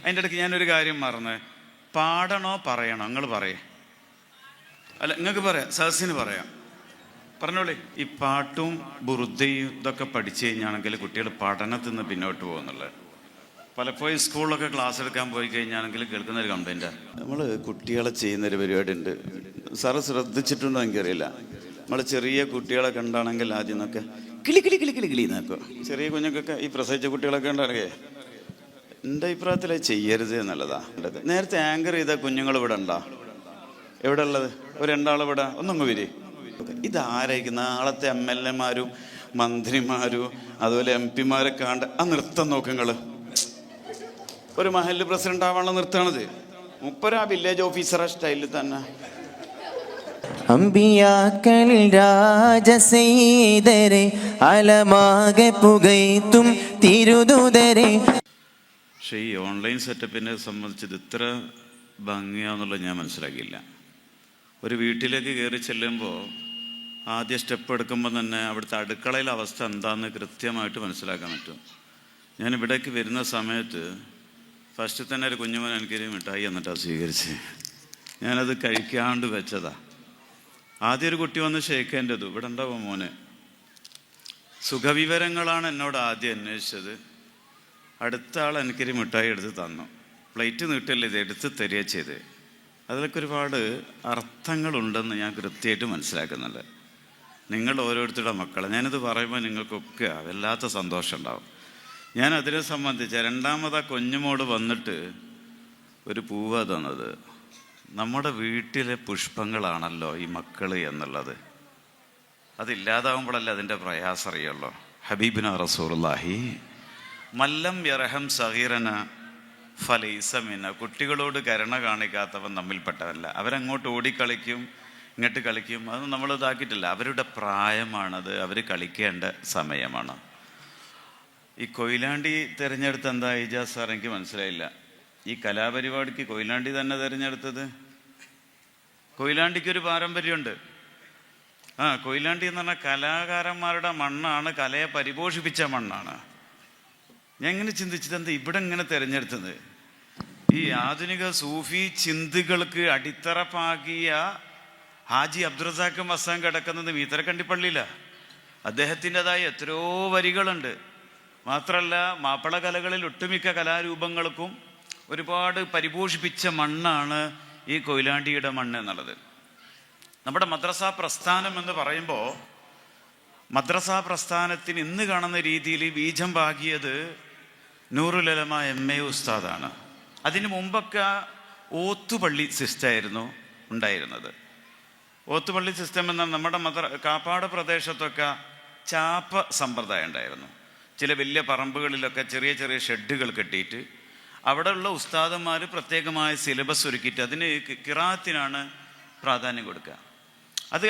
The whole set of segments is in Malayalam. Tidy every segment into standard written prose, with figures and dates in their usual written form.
അതിൻ്റെ ഇടയ്ക്ക് ഞാനൊരു കാര്യം മറന്ന്, പാടണോ പറയണോ? നിങ്ങൾ പറയേ? അല്ല, നിങ്ങൾക്ക് പറയാം, സദസ്സിന് പറയാം, പറഞ്ഞോളി. ഈ പാട്ടും ബുറുദയും ഇതൊക്കെ പഠിച്ചു കഴിഞ്ഞാണെങ്കിൽ കുട്ടികൾ പഠനത്തിൽ നിന്ന് പിന്നോട്ട് പോകുന്നുള്ളത്. പലപ്പോഴും സ്കൂളിലൊക്കെ ക്ലാസ് എടുക്കാൻ പോയി കഴിഞ്ഞാണെങ്കിൽ കേൾക്കുന്ന ഒരു കംപ്ലൈൻറ്റാണ്, നമ്മൾ കുട്ടികളെ ചെയ്യുന്നൊരു പരിപാടി ഉണ്ട്. സാറ് ശ്രദ്ധിച്ചിട്ടുണ്ടോ എനിക്കറിയില്ല. നമ്മൾ ചെറിയ കുട്ടികളെ കണ്ടാണെങ്കിൽ ആദ്യം നിന്നൊക്കെ കിളി കിളി കിളി കിളി കിളി നോക്കുക. ചെറിയ കുഞ്ഞുങ്ങൾക്കൊക്കെ, ഈ പ്രസവിച്ച കുട്ടികളൊക്കെ ഉണ്ടാണെങ്കിൽ എൻ്റെ അഭിപ്രായത്തിൽ ചെയ്യരുത് എന്നുള്ളതാ. നേരത്തെ ആങ്കർ ചെയ്ത കുഞ്ഞുങ്ങൾ ഇവിടെ ഉണ്ടോ? എവിടെ ഉള്ളത്? ഒരു രണ്ടാളിവിടെ ഒന്നും വരി. ഇതാരായിരിക്കും? നാളത്തെ MLA മാരും മന്ത്രിമാരും അതുപോലെ MP മാരൊക്കെ കണ്ട് ആ നൃത്തം നോക്കുങ്ങൾ. ഒരു മഹല്ല് പ്രസിഡന്റ് ആവാനുള്ള നൃത്തമാണിത്. മുപ്പരാ വില്ലേജ് ഓഫീസറെ സ്റ്റൈലിൽ തന്നെ. അമ്പിയാക്കളിൽ രാജസീതരെ അലമാകെ പുകയ്ത്തും തിരുദൂതരെ. പക്ഷേ ഈ ഓൺലൈൻ സെറ്റപ്പിനെ സംബന്ധിച്ചത് ഇത്ര ഭംഗിയാന്നുള്ളത് ഞാൻ മനസ്സിലാക്കിയില്ല. ഒരു വീട്ടിലേക്ക് കയറി ചെല്ലുമ്പോൾ ആദ്യ സ്റ്റെപ്പ് എടുക്കുമ്പോൾ തന്നെ അവിടുത്തെ അടുക്കളയിലെ അവസ്ഥ എന്താണെന്ന് കൃത്യമായിട്ട് മനസ്സിലാക്കാൻ പറ്റും. ഞാൻ ഇവിടേക്ക് വരുന്ന സമയത്ത് ഫസ്റ്റ് തന്നെ ഒരു കുഞ്ഞുമോൻ എനിക്കൊരു മിഠായി എന്നിട്ടാണ് സ്വീകരിച്ച്. ഞാനത് കഴിക്കാണ്ട് വെച്ചതാ. ആദ്യം ഒരു കുട്ടി വന്ന് ഷേക്കേണ്ടത്, ഇവിടെ ഉണ്ടാവും മോനെ. സുഖവിവരങ്ങളാണ് എന്നോട് ആദ്യം അന്വേഷിച്ചത്. അടുത്ത ആൾ എനിക്കൊരു മിഠായി എടുത്ത് തന്നു. പ്ലേറ്റ് നീട്ടല്ലേ, ഇത് എടുത്ത് തരിക ചെയ്ത്. അതിലൊക്കെ ഒരുപാട് അർത്ഥങ്ങളുണ്ടെന്ന് ഞാൻ കൃത്യമായിട്ട് മനസ്സിലാക്കുന്നുണ്ട്. നിങ്ങൾ ഓരോരുത്തരുടെ മക്കളെ, ഞാനിത് പറയുമ്പോൾ നിങ്ങൾക്കൊക്കെ വല്ലാത്ത സന്തോഷം ഉണ്ടാവും. ഞാൻ അതിനെ സംബന്ധിച്ച് രണ്ടാമത് ആ കുഞ്ഞുമോട് വന്നിട്ട് ഒരു പൂവ തന്നത്. നമ്മുടെ വീട്ടിലെ പുഷ്പങ്ങളാണല്ലോ ഈ മക്കൾ എന്നുള്ളത്. അതില്ലാതാവുമ്പോഴല്ലേ അതിൻ്റെ പ്രയാസം അറിയുള്ളൂ. ഹബീബിന റസൂലുള്ളാഹി മല്ലം യർഹം സഗീറന ഫലൈസ മിന്ന. കുട്ടികളോട് കരുണ കാണിക്കാത്തവൻ നമ്മിൽപ്പെട്ടവല്ല. അവരങ്ങോട്ട് ഓടിക്കളിക്കും, ഇങ്ങോട്ട് കളിക്കും. അത് നമ്മൾ ഇതാക്കിയിട്ടില്ല. അവരുടെ പ്രായമാണത്, അവർ കളിക്കേണ്ട സമയമാണ്. ഈ കൊയിലാണ്ടി തിരഞ്ഞെടുത്ത് എന്താ ഇജാസ് സാർ? എനിക്ക് മനസ്സിലായില്ല. ഈ കലാപരിപാടിക്ക് കൊയിലാണ്ടി തന്നെ തിരഞ്ഞെടുത്തത്? കൊയിലാണ്ടിക്കൊരു പാരമ്പര്യമുണ്ട്. കൊയിലാണ്ടി എന്ന് പറഞ്ഞാൽ കലാകാരന്മാരുടെ മണ്ണാണ്, കലയെ പരിപോഷിപ്പിച്ച മണ്ണാണ്. ഞാൻ ഇങ്ങനെ ചിന്തിച്ചത്, എന്താ ഇവിടെ ഇങ്ങനെ തിരഞ്ഞെടുത്തത്? ഈ ആധുനിക സൂഫി ചിന്തകൾക്ക് അടിത്തറ പാകിയ ഹാജി അബ്ദുറസാഖ് മസ്താൻ കിടക്കുന്നത് മീത്തരക്കണ്ടിപ്പള്ളിയിലാണ്. അദ്ദേഹത്തിൻ്റെതായ എത്രയോ വരികളുണ്ട്. മാത്രമല്ല, മാപ്പിള കലകളിൽ ഒട്ടുമിക്ക കലാരൂപങ്ങൾക്കും ഒരുപാട് പരിപോഷിപ്പിച്ച മണ്ണാണ് ഈ കൊയിലാണ്ടിയുടെ മണ്ണ് എന്നുള്ളത്. നമ്മുടെ മദ്രസ പ്രസ്ഥാനം എന്ന് പറയുമ്പോൾ, മദ്രസ പ്രസ്ഥാനത്തിന് ഇന്ന് കാണുന്ന രീതിയിൽ ബീജം പാകിയത് നൂറുൽ ഉലമ MA ഉസ്താദാണ്. അതിന് മുമ്പൊക്കെ ഓത്തുപള്ളി സിസ്റ്റമായിരുന്നു ഉണ്ടായിരുന്നത്. ഓത്തുപള്ളി സിസ്റ്റം എന്നാൽ നമ്മുടെ കാപ്പാട് പ്രദേശത്തൊക്കെ ചാപ്പ സമ്പ്രദായം ഉണ്ടായിരുന്നു. ചില വലിയ പറമ്പുകളിലൊക്കെ ചെറിയ ചെറിയ ഷെഡുകൾ കെട്ടിയിട്ട് അവിടെയുള്ള ഉസ്താദന്മാർ പ്രത്യേകമായ സിലബസ് ഒരുക്കിയിട്ട് അതിന് ഖിറാഅത്തിനാണ് പ്രാധാന്യം കൊടുക്കുക.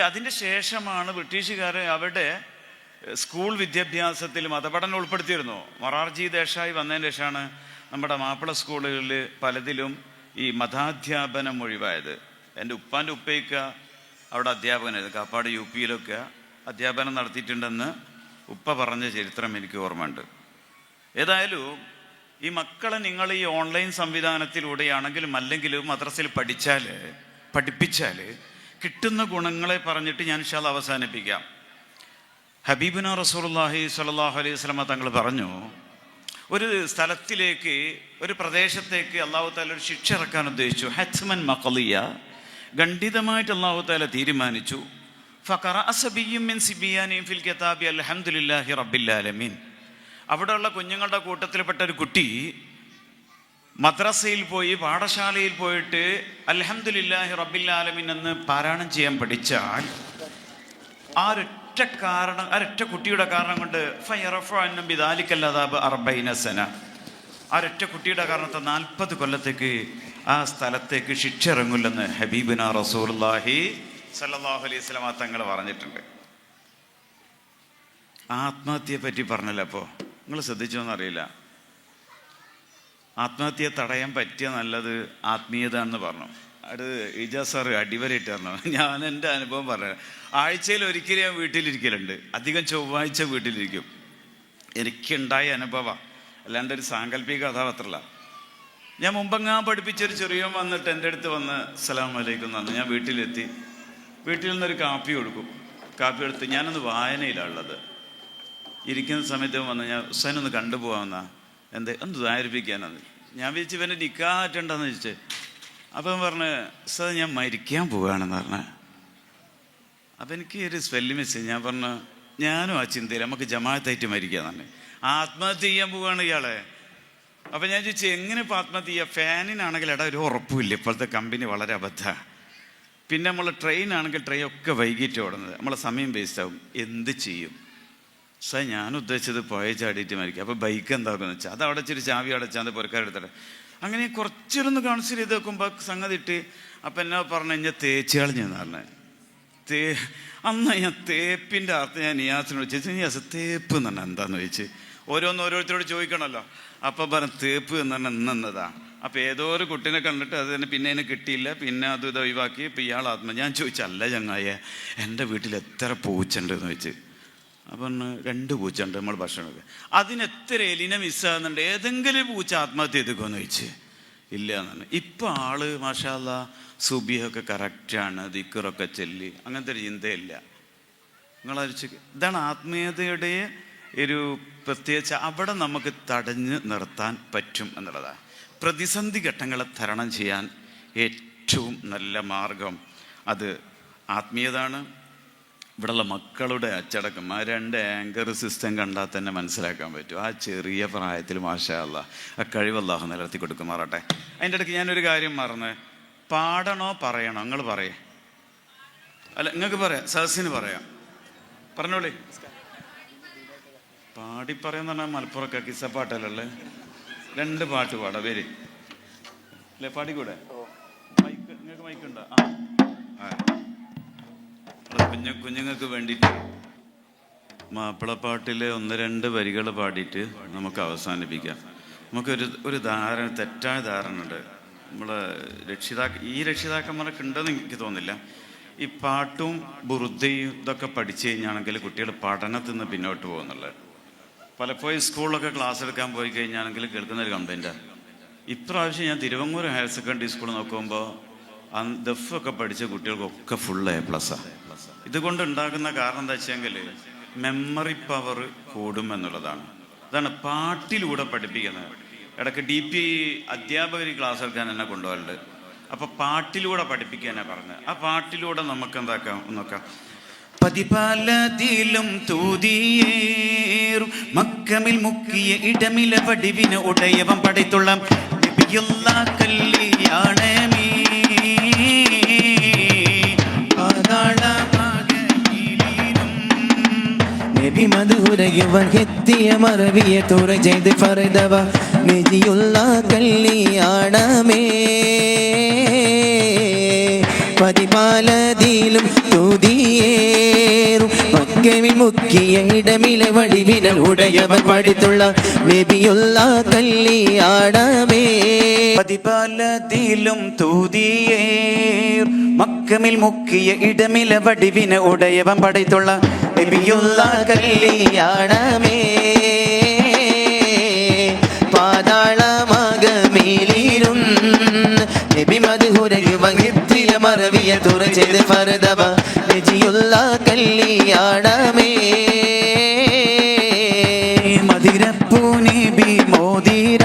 അതിൻ്റെ ശേഷമാണ് ബ്രിട്ടീഷുകാർ അവിടെ സ്കൂൾ വിദ്യാഭ്യാസത്തിൽ മതപഠനം ഉൾപ്പെടുത്തിയിരുന്നു. മൊറാർജി ദേശായി വന്നതിന് ശേഷമാണ് നമ്മുടെ മാപ്പിള സ്കൂളുകളിൽ പലതിലും ഈ മതാധ്യാപനം ഒഴിവായത്. എൻ്റെ ഉപ്പാൻ്റെ ഉപ്പയ്ക്ക അവിടെ അധ്യാപകനായിരുന്നു. കാപ്പാട് UP-യിലൊക്കെ അധ്യാപനം നടത്തിയിട്ടുണ്ടെന്ന് ഉപ്പ പറഞ്ഞ ചരിത്രം എനിക്ക് ഓർമ്മയുണ്ട്. ഏതായാലും ഈ മക്കളെ നിങ്ങൾ ഈ ഓൺലൈൻ സംവിധാനത്തിലൂടെയാണെങ്കിലും അല്ലെങ്കിലും മദ്രസയിൽ പഠിപ്പിച്ചാൽ കിട്ടുന്ന ഗുണങ്ങളെ പറഞ്ഞിട്ട് ഞാൻ ഇൻഷാ അല്ലാഹ് അവസാനിപ്പിക്കാം. ഹബീബുന റസൂലുള്ളാഹി സ്വല്ലല്ലാഹു അലൈഹി വസല്ലമ തങ്ങൾ പറഞ്ഞു, ഒരു സ്ഥലത്തിലേക്ക്, ഒരു പ്രദേശത്തേക്ക് അല്ലാഹു തആല ഒരു ശിക്ഷ ഇറക്കാൻ ഉദ്ദേശിച്ചു. ഹത്മൻ മഖളിയ, ഖണ്ഡിതമായിട്ട് അല്ലാഹു തആല തീരുമാനിച്ചു. ഫഖറഅ സബിയ്യും മിൻ സിബിയാനിൻ ഫിൽ കിതാബി അൽഹംദുലില്ലാഹി റബ്ബിൽ ആലമീൻ. അവിടെയുള്ള കുഞ്ഞുങ്ങളുടെ കൂട്ടത്തിൽപ്പെട്ട ഒരു കുട്ടി മദ്രസയിൽ പോയി, പാഠശാലയിൽ പോയിട്ട് അൽഹംദുലില്ലാഹി റബ്ബിൽ ആലമീൻ എന്ന് പാരായണം ചെയ്യാൻ പഠിച്ചാൽ ആ ഒരൊറ്റ കുട്ടിയുടെ കാരണം കൊണ്ട് ആ ഒരൊറ്റ കുട്ടിയുടെ കാരണത്തെ 40 കൊല്ലത്തേക്ക് ആ സ്ഥലത്തേക്ക് ശിക്ഷ ഇറങ്ങില്ലെന്ന് ഹബീബുന റസൂലുള്ളാഹി സല്ലല്ലാഹു അലൈഹി വസല്ലമ തങ്ങൾ പറഞ്ഞിട്ടുണ്ട്. ആത്മഹത്യയെ പറ്റി പറഞ്ഞല്ലോ. അപ്പോൾ നിങ്ങൾ ശ്രദ്ധിച്ചോന്നറിയില്ല. ആത്മഹത്യയെ തടയാൻ പറ്റിയ നല്ലത് ആത്മീയത എന്ന് പറഞ്ഞു. അത് ഇജാസ് സാറ് അടിവരയിട്ട് പറഞ്ഞു. ഞാൻ എൻ്റെ അനുഭവം പറഞ്ഞു. ആഴ്ചയിൽ ഒരിക്കലും ഞാൻ വീട്ടിലിരിക്കലുണ്ട്. അധികം ചൊവ്വാഴ്ച വീട്ടിലിരിക്കും. എനിക്കുണ്ടായ അനുഭവം, അല്ലാണ്ട് ഒരു സാങ്കല്പിക കഥാപാത്രമല്ല. ഞാൻ മുമ്പങ്ങാൻ പഠിപ്പിച്ചൊരു ചെറിയവൻ വന്നിട്ട് എൻ്റെ അടുത്ത് വന്ന് അസ്സലാമു അലൈക്കും എന്ന് പറഞ്ഞു. ഞാൻ വീട്ടിലെത്തി. വീട്ടിൽ നിന്നൊരു കാപ്പി കൊടുക്കും. കാപ്പി എടുത്ത് ഞാനൊന്ന് വായനയിലുള്ളത് ഇരിക്കുന്ന സമയത്ത് വന്ന് ഞാൻ ഹുസൈനൊന്ന് കണ്ടുപോകാമെന്നാ. ഒന്ന് ധാരിപ്പിക്കാനാണ്. ഞാൻ വിളിച്ച് ഇവൻ്റെ നിക്കാറ്റുണ്ടെന്ന് ചോദിച്ചു. അപ്പം പറഞ്ഞ് സാർ ഞാൻ മരിക്കാൻ പോവുകയാണെന്ന് പറഞ്ഞ. അപ്പം എനിക്ക് ഒരു സ്പെല്ല് മിസ്. ഞാൻ പറഞ്ഞു ഞാനും ആ ചിന്തയിൽ നമുക്ക് ജമാഅത്തായിട്ട് മരിക്കാന്നാണ്. ആത്മഹത്യ ചെയ്യാൻ പോവുകയാണ് ഇയാളെ. അപ്പം ഞാൻ ചോദിച്ചു എങ്ങനെ ഇപ്പോൾ ആത്മഹത്യ ചെയ്യുക? ഫാനിനാണെങ്കിൽ ഒരു ഉറപ്പുമില്ല. ഇപ്പോഴത്തെ കമ്പനി വളരെ അബദ്ധമാണ്. പിന്നെ നമ്മൾ ട്രെയിനാണെങ്കിൽ ട്രെയിൻ ഒക്കെ വൈകിട്ട് ഓടുന്നത്. നമ്മളെ സമയം വേസ്റ്റ് ആവും. എന്ത് ചെയ്യും സാർ? ഞാൻ ഉദ്ദേശിച്ചത് പോയ ചാടിയിട്ട് മരിക്കുക. അപ്പോൾ ബൈക്ക് എന്താക്കുമെന്ന് വെച്ചാൽ അത് അവിടെ ഇച്ചിരി ചാവി അടച്ചാൽ പുരക്കാരെടുത്തിട്ട് അങ്ങനെ കുറച്ചൊന്ന് കൺസിഡർ ചെയ്ത് നോക്കുമ്പോൾ സംഗതി ഇട്ട്. അപ്പം എന്നാ പറഞ്ഞു കഴിഞ്ഞാൽ തേച്ച് കളഞ്ഞെന്ന് പറഞ്ഞത്. അന്ന് ഞാൻ തേപ്പിൻ്റെ അർത്ഥം ഞാൻ നിയാസിനോട് ചോദിച്ചു. നിയാസ് തേപ്പ് എന്ന് പറഞ്ഞാൽ എന്താണെന്ന് ചോദിച്ച് ഓരോരുത്തരോട് ചോദിക്കണമല്ലോ. അപ്പം പറഞ്ഞു തേപ്പ് എന്ന് പറഞ്ഞാൽ എന്നതാ. അപ്പം ഏതോ ഒരു കുട്ടീനെ കണ്ടിട്ട് അത് തന്നെ പിന്നെ അതിന് കിട്ടിയില്ല. പിന്നെ അത് ഇത് ഒഴിവാക്കി. ഇപ്പം ഇയാൾ ഞാൻ ചോദിച്ചല്ല ചങ്ങായെ എൻ്റെ വീട്ടിൽ എത്ര പൂച്ചുണ്ട് എന്ന് ചോദിച്ച്. അപ്പം 2 പൂച്ചുണ്ട് നമ്മൾ ഭക്ഷണമൊക്കെ. അതിന് എത്ര എലിനെ മിസ്സാകുന്നുണ്ട്? ഏതെങ്കിലും പൂച്ച ആത്മഹത്യ ചെയ്തേക്കുമെന്ന് ചോദിച്ച്. ഇല്ല എന്നാണ്. ഇപ്പം ആള് മാഷാ അല്ലാ സുബിയൊക്കെ കറക്റ്റാണ്, ദിക്കറൊക്കെ ചൊല്ലി, അങ്ങനത്തെ ഒരു ചിന്തയില്ല. നിങ്ങളരിച്ച് ഇതാണ് ആത്മീയതയുടെ ഒരു പ്രത്യേകിച്ച്. അവിടെ നമുക്ക് തടഞ്ഞു നിർത്താൻ പറ്റും എന്നുള്ളതാണ്. പ്രതിസന്ധി ഘട്ടങ്ങളെ തരണം ചെയ്യാൻ ഏറ്റവും നല്ല മാർഗം അത് ആത്മീയതാണ്. ഇവിടെയുള്ള മക്കളുടെ അച്ചടക്കം, ആ 2 ആങ്കർ സിസ്റ്റം കണ്ടാൽ തന്നെ മനസ്സിലാക്കാൻ പറ്റും. ആ ചെറിയ പ്രായത്തിൽ മാഷാ അല്ലാഹ് ആ കഴിവ് അല്ലാഹു നിലനിർത്തി കൊടുക്കുമാറട്ടെ. അതിൻ്റെ ഇടയ്ക്ക് ഞാനൊരു കാര്യം മറന്ന്. പാടണോ പറയണോ? നിങ്ങൾ പറയേ? അല്ല നിങ്ങൾക്ക് പറയാം, സദസ്സിന് പറയാം. പറഞ്ഞോളി. പാടി പറയാന്ന് പറഞ്ഞാൽ മലപ്പുറമൊക്കെ കിസ്സപ്പാട്ടല്ലേ 2 പാട്ട് പാടാം. വരി അല്ലേ? പാടിക്കൂടെ? മൈക്ക് നിങ്ങൾക്ക് മൈക്കുണ്ടോ? കുഞ്ഞുങ്ങൾക്ക് വേണ്ടിയിട്ട് മാപ്പിളപ്പാട്ടിലെ 1-2 വരികൾ പാടിയിട്ട് നമുക്ക് അവസാനിപ്പിക്കാം. നമുക്കൊരു ധാരണ, തെറ്റായ ധാരണ ഉണ്ട് നമ്മളെ രക്ഷിതാക്കന്മാരൊക്കെ ഉണ്ടെന്ന് എനിക്ക് തോന്നുന്നില്ല. ഈ പാട്ടും ബുറുദയും ഇതൊക്കെ പഠിച്ചു കഴിഞ്ഞാണെങ്കിൽ കുട്ടികൾ പഠനത്തിൽ നിന്ന് പിന്നോട്ട് പോകുന്നുള്ളത്. പലപ്പോഴും സ്കൂളിലൊക്കെ ക്ലാസ് എടുക്കാൻ പോയി കഴിഞ്ഞാണെങ്കിൽ കേൾക്കുന്നൊരു കംപ്ലൈൻറ്റാണ്. ഇപ്രാവശ്യം ഞാൻ തിരുവങ്ങൂർ ഹയർ സെക്കൻഡറി സ്കൂൾ നോക്കുമ്പോൾ ദഫൊക്കെ പഠിച്ച കുട്ടികൾക്കൊക്കെ ഫുൾ A+. ഇതുകൊണ്ട് ഉണ്ടാകുന്ന കാരണം എന്താ വെച്ചെങ്കിൽ മെമ്മറി പവർ കൂടും എന്നുള്ളതാണ്. അതാണ് പാട്ടിലൂടെ പഠിപ്പിക്കുന്നത്. ഇടയ്ക്ക് DP അധ്യാപകർ ക്ലാസ് എടുക്കാൻ എന്നെ കൊണ്ടുപോകലുണ്ട്. അപ്പോൾ പാട്ടിലൂടെ പഠിപ്പിക്കാനാണ് പറഞ്ഞത്. ആ പാട്ടിലൂടെ നമുക്ക് എന്താക്കാം നോക്കാം. പതിപാലതിലും തൂതിയേറും മക്കമിൽ മുക്കിയ ഇടമില വടിവിന് ഉടയവൻ പടത്തുള്ള കല്യാണമേ നബി മധുരയവൻ എത്തിയ മറവിയെ തുറ ചെയ്ത് ഫർദവ നബിയുള്ള കല്യാണമേ പതിപാലതിലും തൂതിയേറും മക്കമിൽ മുക്കിയ ഇടമില വടിവിനൽ ഉടയവൻ പടുത്തുള്ള നബിയുള്ള കല്യാണമേ പതിപാലതിലും തൂതിയേറും മക്കമിൽ മുക്കിയ ഇടമില വടിവിന ഉടയവൻ പടത്തുള്ള നബിയുള്ള കല്യാണമേ പാതാളമാകമേലിരും നബി മധുരയുവൻ എത്തിയ മറവിയ തുറ ചെയ്ത് ഫർദവ നബിയുള്ള കല്യാണമേ മതിരപ്പൂ നബി മോദിര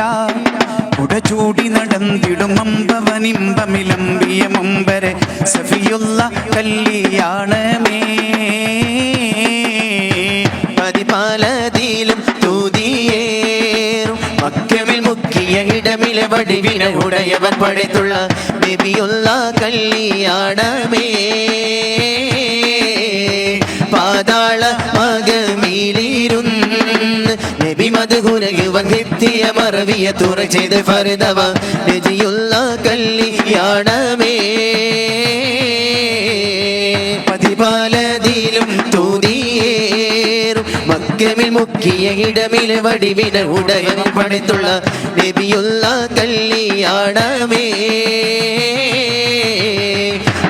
ഉടചൂടി നടന്നിടും അമ്പവനിമ്പമിലമ്പിയ മുമ്പരെ സഫിയുള്ള കല്യാണമേ പതിപാലതിലും തൂതിയേറും മക്കമിൽ മുക്കിയ ഇടമില വടിവിന ഉടയവൻ പടത്തുള്ള നബിയുള്ള കല്യാണമേ പാതാളമാകമേലിരുന്ന് നബി മധുരയുവൻ എത്തിയ മറവിയ തുറ ചെയ്ത് ഫർദവ നബിയുള്ള കല്യാണമേ പതിപാലതിലും തൂതിയേറും മക്കമിൽ മുക്കിയ ഇടമില വടിവിന ഉടയവൻ പടത്തുള്ള നബിയുള്ള കല്യാണമേ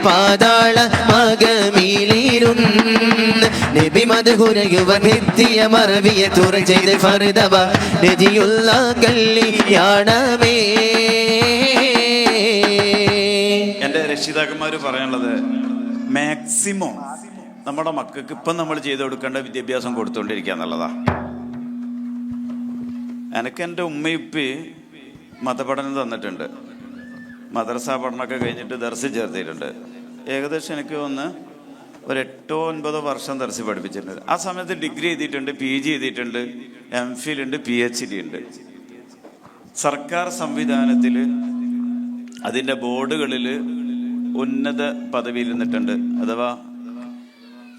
പാതാളമാകമേലിരുന്ന് പടവിലിരുന്ന് നബി മദ്ഹുരയുവൻ എത്തിയ മറവിയെ തുറ ചെയ്ത് ഫർദവ നബിയുള്ള കല്യാണമേ. എൻ്റെ രക്ഷിതാക്കന്മാർ പറയാനുള്ളത്, മാക്സിമം നമ്മുടെ മക്കൾക്ക് ഇപ്പം നമ്മൾ ചെയ്തു കൊടുക്കേണ്ട വിദ്യാഭ്യാസം കൊടുത്തുകൊണ്ടിരിക്കുക എന്നുള്ളതാ. എനിക്ക് എൻ്റെ ഉമ്മയിപ്പി മതപഠനം തന്നിട്ടുണ്ട്. മദ്രസ പഠനമൊക്കെ കഴിഞ്ഞിട്ട് ദർസിൽ ചേർത്തിട്ടുണ്ട്. ഏകദേശം എനിക്ക് ഒന്ന് ഒരു 8-9 വർഷം ദർസിൽ പഠിപ്പിച്ചിട്ടുണ്ട്. ആ സമയത്ത് ഡിഗ്രി ചെയ്തിട്ടുണ്ട്, PG ചെയ്തിട്ടുണ്ട്, MPhil ഉണ്ട്, PhD ഉണ്ട്. സർക്കാർ സംവിധാനത്തിൽ അതിൻ്റെ ബോർഡുകളിൽ ഉന്നത പദവിയിരുന്നിട്ടുണ്ട്. അഥവാ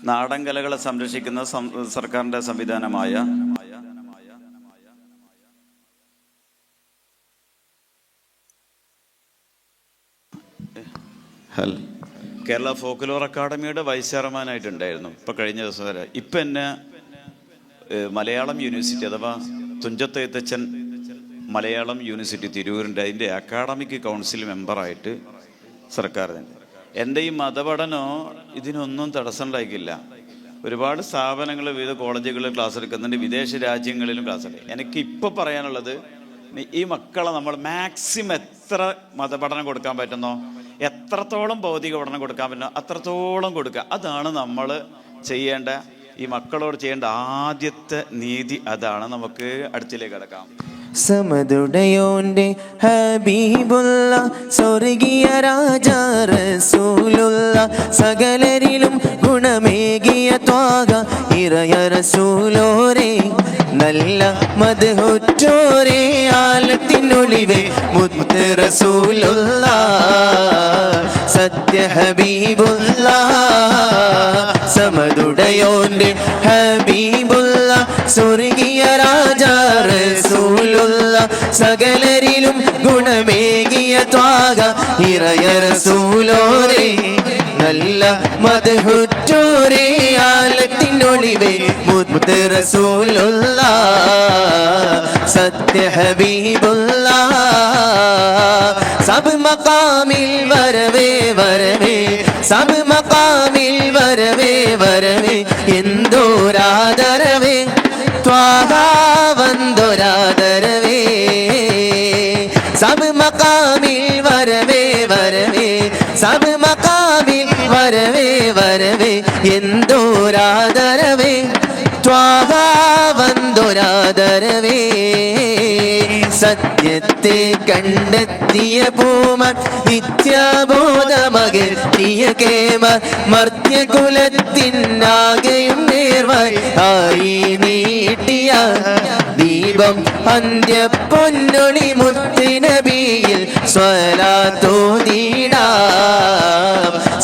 നാടൻ കലകളെ സംരക്ഷിക്കുന്ന സർക്കാരിൻ്റെ സംവിധാനമായ കേരള ഫോക്ലോർ അക്കാഡമിയുടെ വൈസ് ചെയർമാനായിട്ടുണ്ടായിരുന്നു ഇപ്പം കഴിഞ്ഞ ദിവസം വരെ. ഇപ്പം എന്നെ മലയാളം യൂണിവേഴ്സിറ്റി അഥവാ തുഞ്ചത്തെഴുത്തച്ഛൻ മലയാളം യൂണിവേഴ്സിറ്റി തിരൂരിൻ്റെ അതിൻ്റെ അക്കാഡമിക് കൗൺസിൽ മെമ്പറായിട്ട് സർക്കാർ തന്നെ. എൻ്റെ ഈ മതപഠനോ ഇതിനൊന്നും തടസ്സം ഉണ്ടാക്കില്ല. ഒരുപാട് സ്ഥാപനങ്ങൾ, വിവിധ കോളേജുകളിൽ ക്ലാസ് എടുക്കുന്നുണ്ട്, വിദേശ രാജ്യങ്ങളിലും ക്ലാസ് ഉണ്ട്. എനിക്ക് ഇപ്പോൾ പറയാനുള്ളത്, ഈ മക്കളെ നമ്മൾ മാക്സിമം എത്ര മതപഠനം കൊടുക്കാൻ പറ്റുന്നോ, എത്രത്തോളം ഭൗതിക പഠനം കൊടുക്കാൻ പറ്റുന്നോ അത്രത്തോളം കൊടുക്കുക. അതാണ് നമ്മൾ ചെയ്യേണ്ട, ഈ മക്കളോട് ചെയ്യേണ്ട ആദ്യത്തെ നീതി അതാണ്. നമുക്ക് അടുത്തിലേക്ക് കടക്കാം. സമതുടയോന്റെ ഹബീബുള്ള സ്വർഗീയ രാജാ റസൂലുള്ള സകലരിലും ഗുണമേകിയ ത്വാഗ ഇറയ റസൂലോരേ നല്ല മദ്ഹുറ്റോരേ ആലത്തിനൊളിവേ മുത്ത് റസൂലുള്ള സത്യ ഹബീബുള്ള സമതുടയോന്റെ ഹബീബുള്ള സ്വർഗീയ രാജാ റസൂലുള്ള സകലരിലും ഗുണമേകിയ ത്വാഗ ഇറയ റസൂലോരേ നല്ല മദ്ഹുറ്റോരേ ആലത്തിനൊളിവേ മുത്ത് റസൂലുള്ള സത്യ ഹബീബുള്ള സബ് മഖാമിൽ വരവേ വരവേ സബ് മഖാമിൽ വരവേ വരവേ എന്തോരാദരവേ ത്വാഹ വന്ദോരാദരവേ സബ് മഖാമിൽ വരവേ വരവേ സബ് മഖാമിൽ വരവേ വരവേ എന്തോരാദരവേ ത്വാഹ വന്ദോരാദരവേ സത്യത്തെ കണ്ടെത്തിയ പൂമൻ നിത്യബോധമകറ്റിയ കേമ മർത്യകുലത്തിനാകെയും നേർവായി ആയി നീട്ടിയ ദീപം അന്ത്യ പൊന്നൊളി മുത്തുനബിയിൽ സ്വലാത്തോദീടാം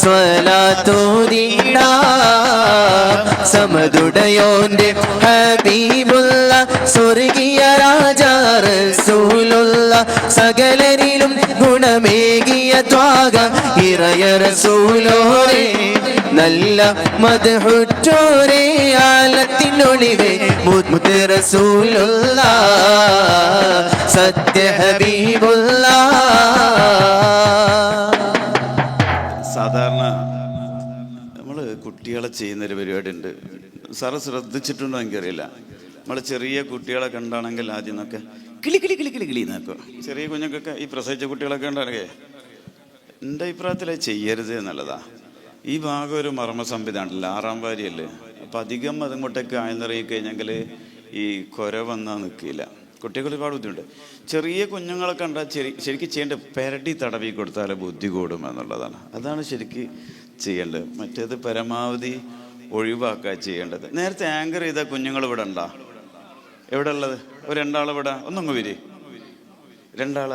സ്വലാത്തോദീടാം സമതുടയോന്റെ ഹബീബുള്ള സ്വർഗീയ രാജാ റസൂലുള്ള സകലരിലും ഗുണമേകിയ ത്വാഗ ഇറയ റസൂലോരേ നല്ല മദ്ഹുറ്റോരേ ആലത്തിനൊളിവേ മുത്ത് റസൂലുള്ള സത്യ ഹബീബുള്ള. സാധാരണ നമ്മൾ കുട്ടികളെ ചെയ്യുന്നൊരു പരിപാടി ഉണ്ട്. സാറ് ശ്രദ്ധിച്ചിട്ടുണ്ടോ എനിക്കറിയില്ല. നമ്മൾ ചെറിയ കുട്ടികളെ കണ്ടാണെങ്കിൽ ആദ്യം നോക്കെ കിളി കിളി കിളി കിളി കിളി നോക്കുക. ചെറിയ കുഞ്ഞുങ്ങൾക്കൊക്കെ ഈ പ്രസവിച്ച കുട്ടികളൊക്കെ ഉണ്ടാണെങ്കിൽ എൻ്റെ അഭിപ്രായത്തിൽ ചെയ്യരുത് എന്നുള്ളതാ. ഈ ഭാഗം ഒരു മർമ്മ സംവിധാനമല്ല, 6ാം വാരിയല്ലേ. അപ്പം അധികം അതിങ്ങോട്ടേക്ക് ആഴ്ന്നിറങ്ങി കഴിഞ്ഞെങ്കിൽ ഈ കുര വന്നാൽ നിൽക്കില്ല. കുട്ടികൾ ഒരുപാട് ബുദ്ധിമുട്ട്. ചെറിയ കുഞ്ഞുങ്ങളെ കണ്ടാൽ ശരിക്കും ചെയ്യേണ്ടത് പെരടി തടവി കൊടുത്താൽ ബുദ്ധി കൂടും എന്നുള്ളതാണ്. അതാണ് ശരിക്കും ചെയ്യേണ്ടത്. മറ്റേത് പരമാവധി ഒഴിവാക്കുക ചെയ്യേണ്ടത്. നേരത്തെ ആങ്കർ ചെയ്ത കുഞ്ഞുങ്ങൾ ഇവിടെ ഉണ്ടോ? എവിടെ ഉള്ളത്? ഒരു 2 ആൾ ഇവിടെ ഒന്നങ്ങ് വരി. 2 ആൾ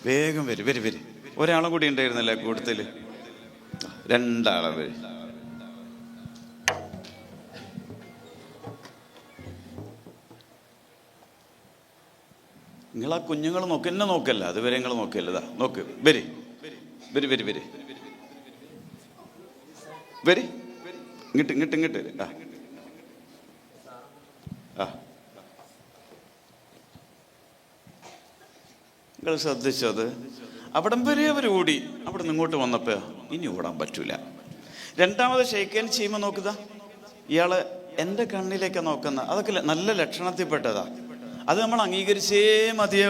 വേഗം വരും വരും വരും. ഒരാളും കൂടി ഉണ്ടായിരുന്നല്ലേ കൂടുതൽ? 2 ആളെ വരും. നിങ്ങൾ ആ കുഞ്ഞുങ്ങൾ നോക്ക്, എന്നെ നോക്കല്ല, അതുവരെ നിങ്ങൾ നോക്കല്ലതാ. നോക്ക്, വരി വരി വരി വരി വരി ഇങ്ങോട്ട് ഇങ്ങോട്ട് ഇങ്ങോട്ട്. ആ നിങ്ങൾ ശ്രദ്ധിച്ചത്? അവിടം വരെ അവർ ഓടി. അവിടെ നിന്ന് ഇങ്ങോട്ട് വന്നപ്പോൾ ഇനി ഓടാൻ പറ്റൂല. രണ്ടാമത് ഷെയ്ക്കൻ ചെയ്യുമ്പോൾ നോക്കുക, ഇയാള് എൻ്റെ കണ്ണിലേക്ക് നോക്കുന്ന, അതൊക്കെ നല്ല ലക്ഷണത്തിൽപ്പെട്ടതാ. അത് നമ്മൾ അംഗീകരിച്ചേ മതിയേ.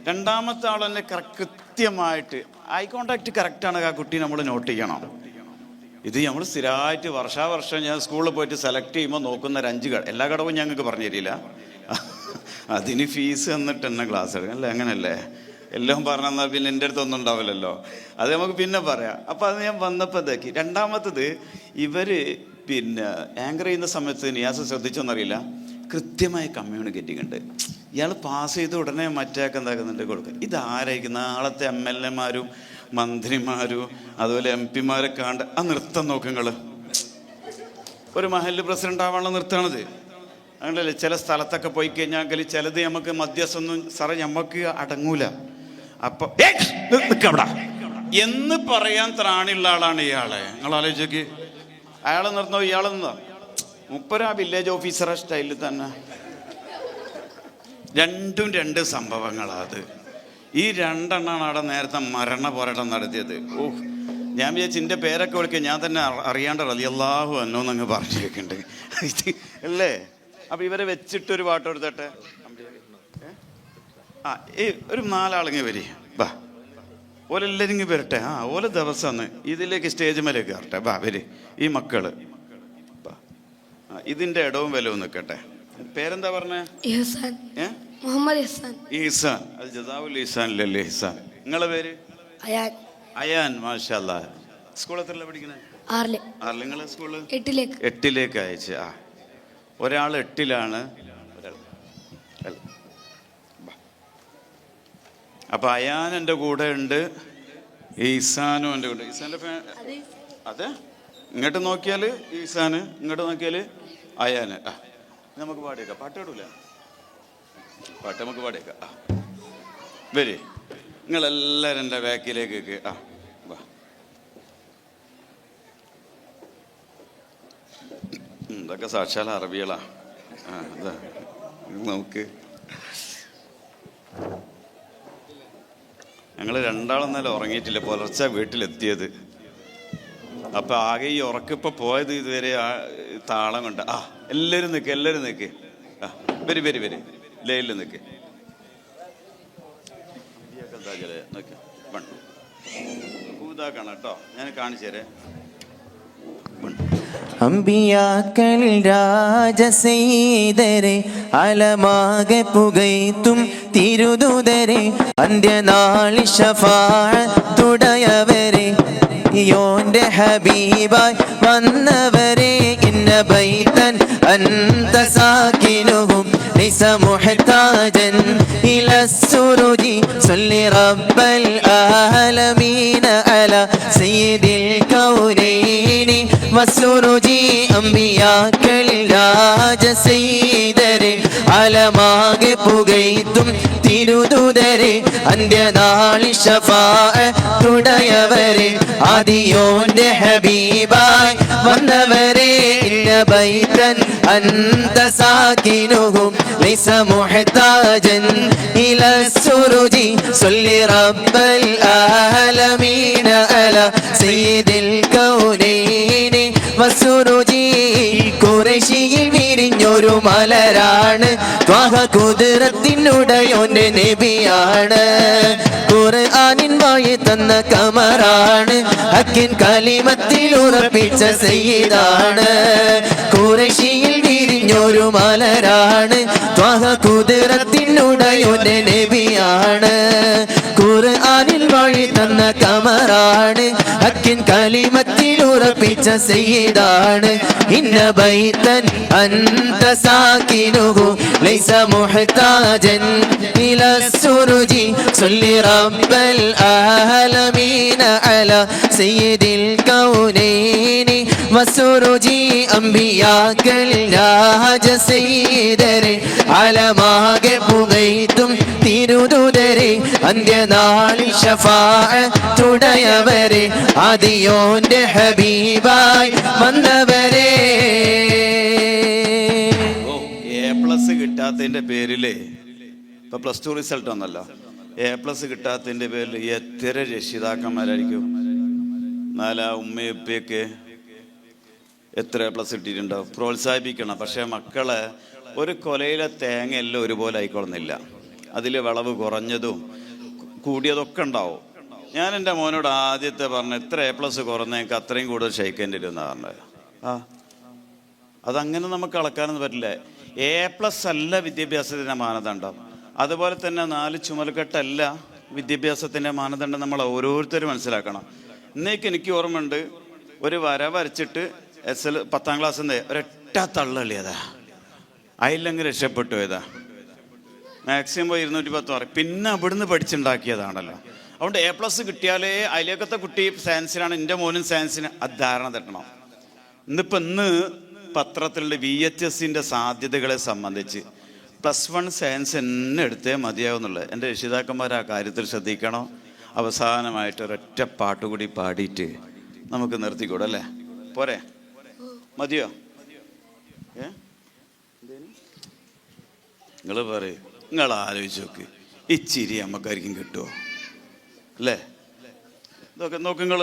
രണ്ടാമത്തെ ആൾ തന്നെ കൃത്യമായിട്ട് ഐ കോണ്ടാക്ട് കറക്റ്റാണ് ആ കുട്ടി നമ്മൾ നോട്ട് ചെയ്യണം. ഇത് നമ്മൾ സ്ഥിരമായിട്ട് വർഷാവർഷം ഞാൻ സ്കൂളിൽ പോയിട്ട് സെലക്ട് ചെയ്യുമ്പോൾ നോക്കുന്ന ഒരു 5 എല്ലാ ഘടകവും ഞങ്ങൾക്ക് പറഞ്ഞു തരില്ല. അതിന് ഫീസ് തന്നിട്ട് തന്നെ ക്ലാസ് എടുക്കും അല്ലേ? അങ്ങനല്ലേ? എല്ലാം പറഞ്ഞാൽ പിന്നെ എൻ്റെ അടുത്തൊന്നും ഉണ്ടാവില്ലല്ലോ. അത് നമുക്ക് പിന്നെ പറയാം. അപ്പം അത് ഞാൻ വന്നപ്പോൾ ഇതാക്കി. രണ്ടാമത്തത്, ഇവർ പിന്നെ ആങ്കർ ചെയ്യുന്ന സമയത്ത് നിയാസ് ശ്രദ്ധിച്ചോന്നറിയില്ല, കൃത്യമായി കമ്മ്യൂണിക്കേറ്റിംഗ് ഉണ്ട്. ഇയാൾ പാസ് ചെയ്ത് ഉടനെ മറ്റേക്ക് എന്താക്കുന്നുണ്ട് കൊടുക്കുക. ഇതാരായിരിക്കും? നാളത്തെ MLA മാരും മന്ത്രിമാരും അതുപോലെ MP മാരൊക്കെ കണ്ട് ആ നൃത്തം നോക്കുങ്ങൾ. ഒരു മഹല്ല് പ്രസിഡന്റ് ആവാനുള്ള നൃത്തമാണത്. അങ്ങനല്ലേ? ചില സ്ഥലത്തൊക്കെ പോയി കഴിഞ്ഞാൽ ചിലത് നമുക്ക് മധ്യസ്ഥൊന്നും സാറേ നമുക്ക് അടങ്ങൂല. അപ്പൊ നിൽക്കവിടെ എന്ന് പറയാൻ ത്രാണിയുള്ള ആളാണ് ഇയാളെ. നിങ്ങൾ ആലോചിക്ക്, അയാളെ നിർന്നോ ഇയാളെ നിന്നോ? മുപ്പര വില്ലേജ് ഓഫീസറെ സ്റ്റൈലിൽ തന്നെ. രണ്ടും 2 സംഭവങ്ങളാണ് അത്. ഈ 2 എണ്ണമാണ് അവിടെ നേരത്തെ മരണ പോരാട്ടം നടത്തിയത്. ഞാൻ വിചാരിച്ചു എൻ്റെ പേരൊക്കെ വിളിക്കുക ഞാൻ തന്നെ അറിയാണ്ട് റളിയല്ലാഹു അൻഹു എന്നങ്ങ് പറഞ്ഞു വെക്കുന്നുണ്ട് അല്ലേ? അപ്പം ഇവരെ വെച്ചിട്ടൊരു പാട്ട് എടുത്തട്ടെ. ഒരു 4 ആളിങ്ങ് വരി, ബാ ഓലെല്ലാവരും ഇങ്ങ് വരട്ടെ. ഓല ദിവസമാണ് ഇതിലേക്ക് സ്റ്റേജ് മേലേക്ക് കയറട്ടെ. ബാ വരി ഈ മക്കള്. ഇതിന്റെ ഇടവും വിലവും നിൽക്കട്ടെ. പേരെന്താ പറഞ്ഞേ? ഈസാൻ. അത് ജസാവുൽ ഈസാനിലല്ലേ ഈസാൻ? നിങ്ങളെ പേര്? അയാൻ. മാഷാ അല്ലാഹ്. സ്കൂൾ എത്രല്ല പഠിക്കണേ? 6. നിങ്ങളെ സ്കൂള് 8ലേക്ക് അയച്ചു. ഒരാൾ 8ലാണ്. അപ്പൊ അയാൻ എൻ്റെ കൂടെ ഉണ്ട്, ഈസാനും എൻ്റെ കൂടെ. ഈസാന്റെ അതെ, ഇങ്ങോട്ട് നോക്കിയാൽ ഈസാന്, ഇങ്ങോട്ട് നോക്കിയാൽ അയാന്. നമുക്ക് പാടിയേക്കാം. പാട്ട് പാടൂല? പാട്ട് നമുക്ക് പാടിയേക്കാം. വരി നിങ്ങളെല്ലാവരും എൻ്റെ ബാക്കിലേക്ക്. വാ. ഇതൊക്കെ സാക്ഷാൽ അറബികളാ. ഇതാ നോക്ക്. ഞങ്ങൾ 2 ആളെന്നാലും ഉറങ്ങിയിട്ടില്ല. പുലർച്ചെ വീട്ടിലെത്തിയത്. അപ്പൊ ആകെ ഈ ഉറക്കിപ്പോ പോയത് ഇതുവരെ താളം കൊണ്ട്. എല്ലാവരും നിൽക്ക്. വരി ലൈനിൽ നിൽക്ക്. കേട്ടോ, ഞാൻ കാണിച്ചു തരേ. അമ്പിയാക്കളിൽ രാജസീതരെ അലമാകെ പുകയ്ത്തും തിരുദൂതരെ അന്ത്യനാളി ശഫാഅത്തുടയവരെ യോന്റെ ഹബീബായി വന്നവരെ ഇന്ന ബൈതൻ അൻത സാകിനുഹും ലൈസ മുഹ്താജൻ ഇലസ്സുരുജി സല്ലി റബ്ബൽ ആലമീന അലാ സയ്യിദിൽ കൗനൈനി വസ്സുരുജി അംബിയാക്കളിൽ രാജസീതരെ അലമാകെ പുകയ്ത്തും തിരുദൂതരെ അന്ത്യനാളി ശഫാഅത്തുടയവരെ ആദിയോന്റെ ഹബീബായി വന്നവരെ ഇന്ന ബൈതൻ അൻത സാകിനുഹും ലൈസ മുഹ്താജൻ ഇലസ്സുരുജി സല്ലി റബ്ബൽ ആലമീന അലാ സയ്യിദിൽ കൗനൈനി വസ്സുരുജി. ഖുറൈശിയിൽ വിരിഞ്ഞൊരു മലരാണ് ത്വാഹ, ഖുദ്റത്തിനുടയോന്റെ നബിയാണ്. ഖുർആനിൻ വായി തന്ന കമറാണ്, ഹക്കിൻ കലിമത്തിൽ ഉറപ്പിച്ച സയ്യിദാണ്. ഖുറൈശിയിൽ വിരിഞ്ഞൊരു മലരാണ് ത്വാഹ, ഖുദ്റത്തിനുടയോന്റെ നബിയാണ്. ഖുർആനിൽ വായി തന്ന കമറാണ്, ഹക്കിൻ കലിമത്തിൽ ഉറപ്പിച്ച സയ്യിദാണ്. ഇന്ന ബൈതൻ അൻത സാകിനുഹു ലൈസ മുഹ്താജൻ ഇലസ്സുരുജി സല്ലി റബ്ബൽ ആലമീന അലാ സയ്യിദിൽ കൗനൈനി വസ്സുരുജി അംബിയാക്കൾ രാജസീതരെ അലമാകെ പുകയ്ത്തും തിരുദൂതരെ അന്ത്യനാളി ശഫാഅത്തുടയവരെ ആദിയോന്റെ ഹബീബായി വന്നവരെ. A+ കിട്ടാത്തതിന്റെ പേരില് ഇപ്പൊ +2 റിസൾട്ട് വന്നല്ലോ. A+ കിട്ടാത്തതിന്റെ പേരിൽ എത്ര രക്ഷിതാക്കന്മാരായിരിക്കും എന്നാലാ ഉമ്മയും ഉപ്പയൊക്കെ എത്ര പ്ലസ് ഇട്ടിട്ടുണ്ടാവും. പ്രോത്സാഹിപ്പിക്കണം. പക്ഷേ മക്കളെ ഒരു കൊലയിലെ തേങ്ങ എല്ലാം ഒരുപോലെ ആയിക്കൊള്ളുന്നില്ല. അതിൽ വിളവ് കുറഞ്ഞതും കൂടിയതൊക്കെ ഉണ്ടാവും. ഞാൻ എൻ്റെ മോനോട് ആദ്യത്തെ പറഞ്ഞു, എത്ര A+ കുറഞ്ഞെങ്കിൽ അത്രയും കൂടുതൽ ക്ഷയിക്കേണ്ടി വരും എന്നാണ് പറഞ്ഞത്. അതങ്ങനെ നമുക്ക് അളക്കാനൊന്നും പറ്റില്ല. A+ അല്ല വിദ്യാഭ്യാസത്തിൻ്റെ മാനദണ്ഡം. അതുപോലെ തന്നെ 4 ചുമലുകെട്ടല്ല വിദ്യാഭ്യാസത്തിൻ്റെ മാനദണ്ഡം. നമ്മൾ ഓരോരുത്തരും മനസ്സിലാക്കണം. ഇന്നേക്ക് എനിക്ക് ഓർമ്മയുണ്ട്, ഒരു വര വരച്ചിട്ട് 10ാം ക്ലാസ്സിൻ്റെ ഒരൊറ്റ തള്ളളിയതാ, അതിലങ്ങ് രക്ഷപ്പെട്ടു ഏതാ. Maximum 210 mark. പിന്നെ അവിടുന്ന് പഠിച്ചുണ്ടാക്കിയതാണല്ലോ. അതുകൊണ്ട് A+ കിട്ടിയാലേ അതിലേക്കത്തെ കുട്ടി സയൻസിനാണ്. എൻ്റെ മോനും സയൻസിന് അത് ധാരണ തട്ടണം. ഇന്ന് പത്രത്തിലുള്ള VHSൻ്റെ സാധ്യതകളെ സംബന്ധിച്ച് +1 സയൻസ് തന്നെ എടുത്തേ മതിയാവുന്നുള്ളത്. എൻ്റെ രക്ഷിതാക്കന്മാർ ആ കാര്യത്തിൽ ശ്രദ്ധിക്കണം. അവസാനമായിട്ട് ഒരൊറ്റ പാട്ടുകൂടി പാടിയിട്ട് നമുക്ക് നിർത്തിക്കൂടെ അല്ലേ? പോരെ? മതിയോ? നിങ്ങൾ പറയും, നിങ്ങൾ ആലോചിച്ച് നോക്ക്, ഇച്ചിരി നമുക്കായിരിക്കും കിട്ടുമോ അല്ലേ? ഇതൊക്കെ നോക്ക് നിങ്ങൾ.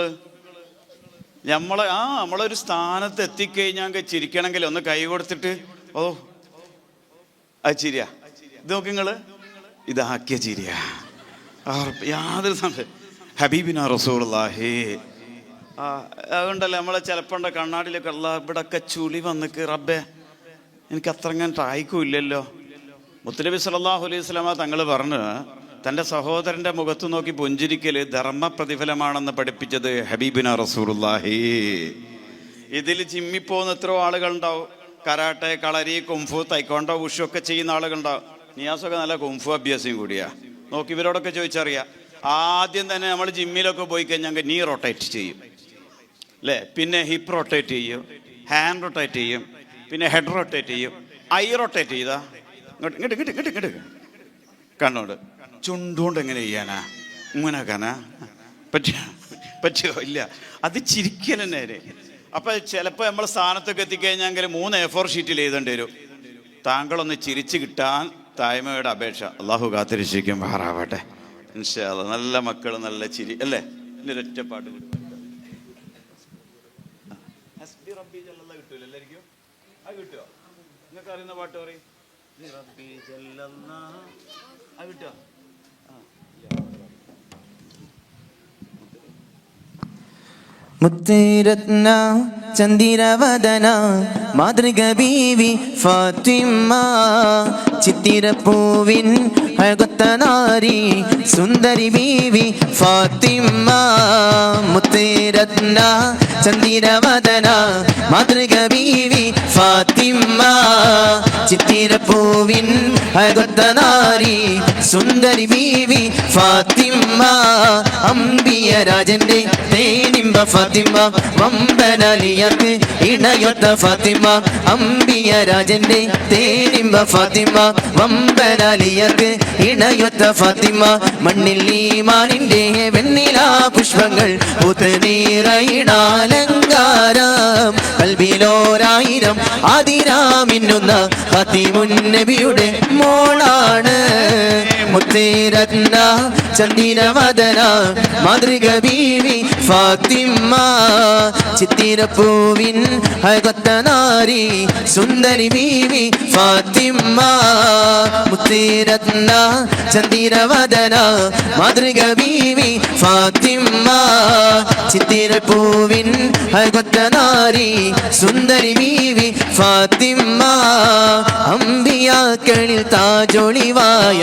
നമ്മളൊരു സ്ഥാനത്ത് എത്തിക്കഴിഞ്ഞാൽ ചിരിക്കണമെങ്കിൽ ഒന്ന് കൈ കൊടുത്തിട്ട് അത് ചിരിയാ. ഇത് നോക്ക് നിങ്ങൾ, ഇതാക്കിയ ചിരിയാ, യാതൊരു സംശയം. ഹബീബിന റസൂലുള്ളാഹി. അതുകൊണ്ടല്ലേ നമ്മളെ ചിലപ്പോൾ കണ്ണാടിയിലൊക്കെ ഉള്ള ഇവിടെയൊക്കെ ചുളി വന്നിക്ക്, റബ്ബേ എനിക്ക് അത്രങ്ങാൻ ട്രായിക്കുമില്ലല്ലോ. മുത്തുനബി സല്ലല്ലാഹു അലൈഹി വസല്ലമ തങ്ങൾ പറഞ്ഞു, തൻ്റെ സഹോദരൻ്റെ മുഖത്ത് നോക്കി പുഞ്ചിരിക്കൽ ധർമ്മ പ്രതിഫലമാണെന്ന് പഠിപ്പിച്ചത് ഹബീബിന റസൂലുള്ളാഹി. ഇതിൽ ജിമ്മിപ്പോകുന്ന എത്രയോ ആളുകളുണ്ടാവും. കരാട്ടെ, കളരി, കുംഫു, തൈക്കോണ്ടോ, ഉഷു ഒക്കെ ചെയ്യുന്ന ആളുകളുണ്ടാവും. നിയാസൊക്കെ നല്ല കുംഫു അഭ്യാസം കൂടിയാ. നോക്കി ഇവരോടൊക്കെ ചോദിച്ചറിയാം. ആദ്യം തന്നെ നമ്മൾ ജിമ്മിലൊക്കെ പോയി കഴിഞ്ഞാൽ നീ റൊട്ടേറ്റ് ചെയ്യും അല്ലേ, പിന്നെ ഹിപ്പ് റൊട്ടേറ്റ് ചെയ്യും, ഹാൻഡ് റൊട്ടേറ്റ് ചെയ്യും, പിന്നെ ഹെഡ് റൊട്ടേറ്റ് ചെയ്യും, ഐ റൊട്ടേറ്റ് ചെയ്താ ഇങ്ങോട്ട് കണ്ണോട് ചുണ്ടുകൊണ്ട് എങ്ങനെ ചെയ്യാനാ, ഇങ്ങനെ കാനാ പറ്റുമോ? ഇല്ല, അത് ചിരിക്കൽ തന്നെ. അപ്പം ചിലപ്പോൾ നമ്മൾ സ്ഥാനത്തൊക്കെ എത്തിക്കഴിഞ്ഞാൽ 3 A4 ഷീറ്റിൽ എഴുതേണ്ടി വരും. താങ്കളൊന്ന് ചിരിച്ച് കിട്ടാൻ തായ്മയുടെ അപേക്ഷ. അള്ളാഹു കാത്തിരിച്ചിരിക്കും മാറാവട്ടെ ഇൻഷാ അല്ലാഹ്. നല്ല മക്കൾ, നല്ല ചിരി അല്ലേ? പിന്നെ ഒരൊറ്റ പാട്ട് കിട്ടൂല എല്ലാവർക്കും. അത് കിട്ടുമോ? നിങ്ങൾക്ക് അറിയുന്ന പാട്ട് പറയും. അത് കിട്ടുമോ? മുത്തുരത്ന ചന്ദിരവദന മാതൃക ബീവി ഫാത്തിമ, ചിത്തിരപ്പൂവിൻ അഴകൊത്ത നാരി സുന്ദരി ബീവി ഫാത്തിമ. മുത്തുരത്ന ചന്ദിരവദന മാതൃക ബീവി ഫാത്തിമ, ചിത്തിരപ്പൂവിൻ അഴകൊത്ത നാരി സുന്ദരി ബീവി ഫാത്തിമ. അംബിയ രാജന്റെ തേനിമ്പ ഫാത്തിമ, വമ്പനാലിയക്ക് ഇണയൊത്ത ഫാത്തിമ. അംബിയ രാജന്റെ തേനിമ്പ ഫാത്തിമ, വമ്പനാലിയക്ക് ഇണയൊത്ത ഫാത്തിമ. മണ്ണിൽ ഈമാനിന്റെ വെണ്ണിലാ പുഷ്പങ്ങൾ പൂത്തുനീറയിടാലങ്കാരം, കൽബിലോരായിരം ആദിരാമിന്നുന്ന ഫാത്തിമുൻ നബിയുടെ മോളാണ്. മുത്തുരത്ന ചന്ദിരവദന മാതൃക ബീവി ഫാത്തിമ, ചിത്തിരപ്പൂവിൻ അഴകൊത്ത നാരി സുന്ദരി ബീവി ഫാത്തിമ. മുത്തുരത്ന ചന്ദിരവദന മാതൃക ബീവി ഫാത്തിമ, ചിത്തിരപ്പൂവിൻ അഴകൊത്ത നാരി സുന്ദരി ബീവി ഫാത്തിമ. അമ്പിയാക്കളിൽ താജൊളിവായ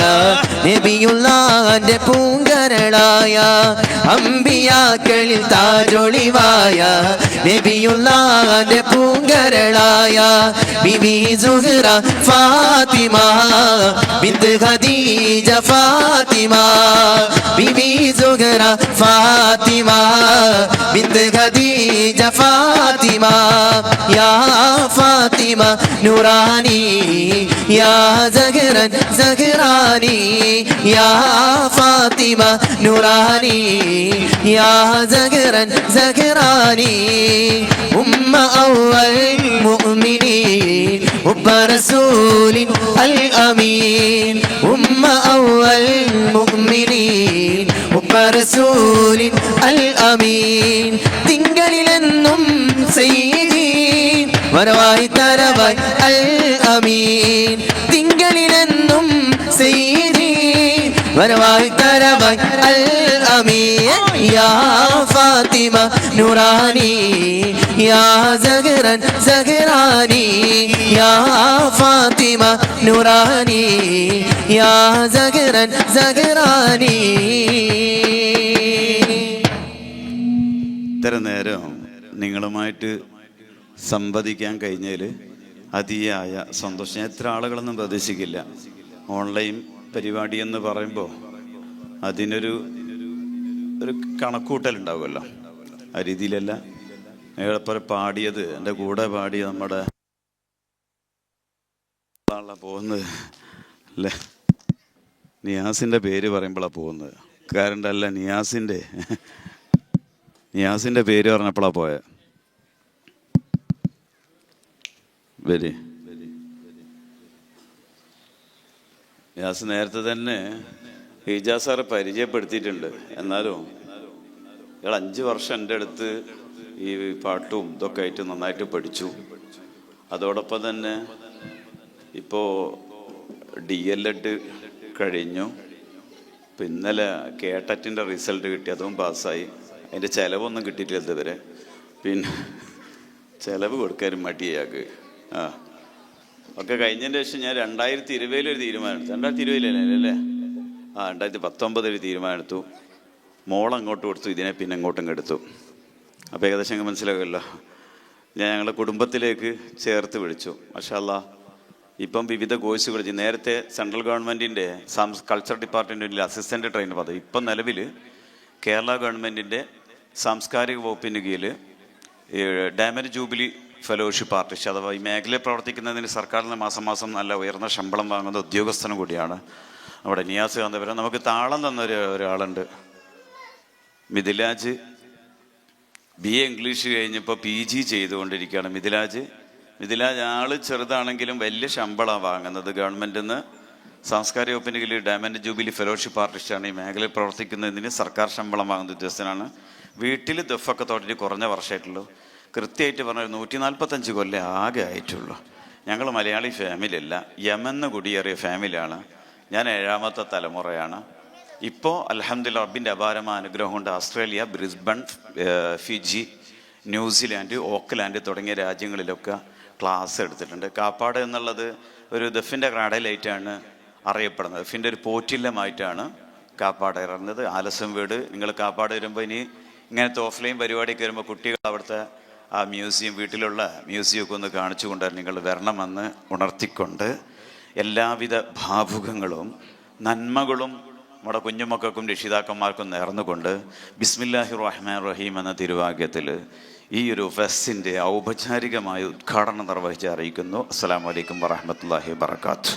നബിയുള്ളാന്റെ പൂങ്കരളായ, അമ്പിയാക്കളിൽ താജൊളിവായ നബിയുള്ളാന്റെ പൂങ്കരളായ ബിബി സുഹ്റ ഫാത്തിമ ബിന്ത് ഖദീജ ഫാത്തിമ. ബിബി സുഹ്റ ഫാത്തിമ ബിന്ത് ഖദീജ ഫാത്തിമ. യാ ഫാത്തിമ നൂറാനി യാ സഹ്റൻ സഹ്റാനി, യാ ഫാത്തിമ നൂറാനി യാ സഹ്റൻ സഹ്റാനി. ഉമ്മ അവൽ മുഅ്മിനീൻ ഉപ്പ റസൂലിൻ അൽ അമീൻ. ഉമ്മ അവൽ മുഅ്മിനീൻ ഉപ്പ റസൂലിൻ അൽ അമീൻ തിങ്കളിലെന്നും സയ്യിദി വരവായി തരവായി അൽ അമീൻ തിങ്കളിലെന്നും സയ്യിദി വരവായി തരവായി അൽ അമീൻ യാ ഫാത്തിമ നൂറാനി യാ സഹ്റൻ സഹ്റാനി യാ ഫാത്തിമ നൂറാനി യാ സഹ്റൻ സഹ്റാനി. ഇത്ര നേരം നിങ്ങളുമായിട്ട് സംവദിക്കാൻ കഴിഞ്ഞതിൽ അതിയായ സന്തോഷം. എത്ര ആളുകളൊന്നും പ്രതീക്ഷിക്കില്ല. ഓൺലൈൻ പരിപാടി എന്ന് പറയുമ്പോൾ അതിനൊരു കണക്കൂട്ടലുണ്ടാവുമല്ലോ. ആ രീതിയിലല്ല ഞങ്ങളെപ്പോലെ പാടിയത്, എൻ്റെ കൂടെ പാടിയ നമ്മുടെ പോകുന്നത് അല്ലേ, നിയാസിൻ്റെ പേര് പറയുമ്പോഴാണ് പോകുന്നത്. കാരണം അല്ല, നിയാസിൻ്റെ പേര് പറഞ്ഞപ്പോഴാണ് പോയത്. വരി നിയാസ് നേരത്തെ തന്നെ ഹിജാസ് സാറ് പരിചയപ്പെടുത്തിയിട്ടുണ്ട്. എന്നാലും ഇയാൾ 5 വർഷം എൻ്റെ അടുത്ത് ഈ പാട്ടും ഇതൊക്കെ ആയിട്ട് നന്നായിട്ട് പഠിച്ചു. അതോടൊപ്പം തന്നെ ഇപ്പോൾ DLED കഴിഞ്ഞു. ഇപ്പം ഇന്നലെ കേട്ടറ്റിൻ്റെ റിസൾട്ട് കിട്ടി, അതും പാസ്സായി. അതിൻ്റെ ചിലവൊന്നും കിട്ടിയിട്ടില്ല ഇതുവരെ. പിന്നെ ചിലവ് കൊടുക്കാനും മടിയാക്ക്. ഒക്കെ കഴിഞ്ഞതിൻ്റെ ശേഷം ഞാൻ 2020 ഒരു തീരുമാനം എടുത്തു. 2020 അല്ലേ 2019 ഒരു തീരുമാനം എടുത്തു. മോളങ്ങോട്ട് കൊടുത്തു, ഇതിനെ പിന്നെ അങ്ങോട്ടും എടുത്തു. അപ്പോൾ ഏകദേശം അങ്ങ് മനസ്സിലാകുമല്ലോ. ഞാൻ ഞങ്ങളുടെ കുടുംബത്തിലേക്ക് ചേർത്ത് വിളിച്ചു. മാഷാ അല്ലാ, ഇപ്പം വിവിധ കോഴ്സുകൾ ചെയ്യും. നേരത്തെ സെൻട്രൽ ഗവൺമെൻറ്റിൻ്റെ കൾച്ചർ ഡിപ്പാർട്ട്മെൻറ്റിൻ്റെ അസിസ്റ്റൻ്റ് ട്രെയിനർ പദവി, ഇപ്പം നിലവിൽ കേരള ഗവൺമെൻറ്റിൻ്റെ സാംസ്കാരിക വകുപ്പിന് കീഴിൽ ഡയമണ്ട് ജൂബിലി ഫെലോഷിപ്പ് ആർട്ടിസ്റ്റ്, അഥവാ ഈ മേഖലയിൽ പ്രവർത്തിക്കുന്നതിന് സർക്കാരിന് മാസം മാസം നല്ല ഉയർന്ന ശമ്പളം വാങ്ങുന്ന ഉദ്യോഗസ്ഥനും കൂടിയാണ് അവിടെ നിയാസ് കാന്തപുരം. നമുക്ക് താളം തന്നൊരു ഒരാളുണ്ട്, മിഥിലാജ്. BA ഇംഗ്ലീഷ് കഴിഞ്ഞപ്പോൾ PG ചെയ്തുകൊണ്ടിരിക്കുകയാണ് മിഥിലാജ്. ആൾ ചെറുതാണെങ്കിലും വലിയ ശമ്പളമാണ് വാങ്ങുന്നത് ഗവൺമെൻറ്റിൽ നിന്ന്. സാംസ്കാരിക വകുപ്പിൻ്റെ കീഴിൽ ഡയമണ്ട് ജൂബിലി ഫെലോഷിപ്പ് ആർട്ടിസ്റ്റാണ്. ഈ മേഖലയിൽ പ്രവർത്തിക്കുന്നതിന് സർക്കാർ ശമ്പളം വാങ്ങുന്ന ഉദ്യോഗസ്ഥനാണ്. വീട്ടിൽ ദഫൊക്കെ തൊട്ടിട്ട് കുറഞ്ഞ വർഷമായിട്ടുള്ളൂ. കൃത്യമായിട്ട് പറഞ്ഞാൽ 145 കൊല്ലം ആകെ ആയിട്ടുള്ളൂ. ഞങ്ങൾ മലയാളി ഫാമിലി അല്ല, യമന്ന് കുടിയേറിയ ഫാമിലിയാണ്. ഞാൻ 7ാമത്തെ തലമുറയാണ്. ഇപ്പോൾ അൽഹംദുലില്ലാ റബ്ബിൻ്റെ അപാരമായ അനുഗ്രഹം കൊണ്ട് Australia, Brisbane, Fiji, New Zealand, Oakland തുടങ്ങിയ രാജ്യങ്ങളിലൊക്കെ ക്ലാസ് എടുത്തിട്ടുണ്ട്. കാപ്പാട് എന്നുള്ളത് ഒരു ദഫിൻ്റെ ക്രാഡലായിട്ടാണ് അറിയപ്പെടുന്നത്. ദഫിൻ്റെ ഒരു പോറ്റില്ലമായിട്ടാണ് കാപ്പാട് ഇറങ്ങുന്നത്. ആലസ്യം വീട്. നിങ്ങൾ കാപ്പാട് വരുമ്പോൾ ഇനി ഇങ്ങനത്തെ ഓഫ്ലൈൻ പരിപാടിയൊക്കെ വരുമ്പോൾ കുട്ടികൾ അവിടുത്തെ ആ മ്യൂസിയം, വീട്ടിലുള്ള മ്യൂസിയമൊക്കെ ഒന്ന് കാണിച്ചു കൊണ്ട് നിങ്ങൾ വരണമെന്ന് ഉണർത്തിക്കൊണ്ട് എല്ലാവിധ ഭാവുകങ്ങളും നന്മകളും നമ്മുടെ കുഞ്ഞുമക്കൾക്കും രക്ഷിതാക്കന്മാർക്കും നേർന്നുകൊണ്ട് ബിസ്മില്ലാഹിർ റഹ്മാനിർ റഹീം എന്ന തിരുവാക്യത്തിൽ ഈ ഒരു ഫെസ്റ്റിൻ്റെ ഔപചാരികമായ ഉദ്ഘാടനം നിർവഹിച്ച് അറിയിക്കുന്നു. അസ്സലാമു അലൈക്കും വറഹ്മത്തുള്ളാഹി വബറകാതുഹു.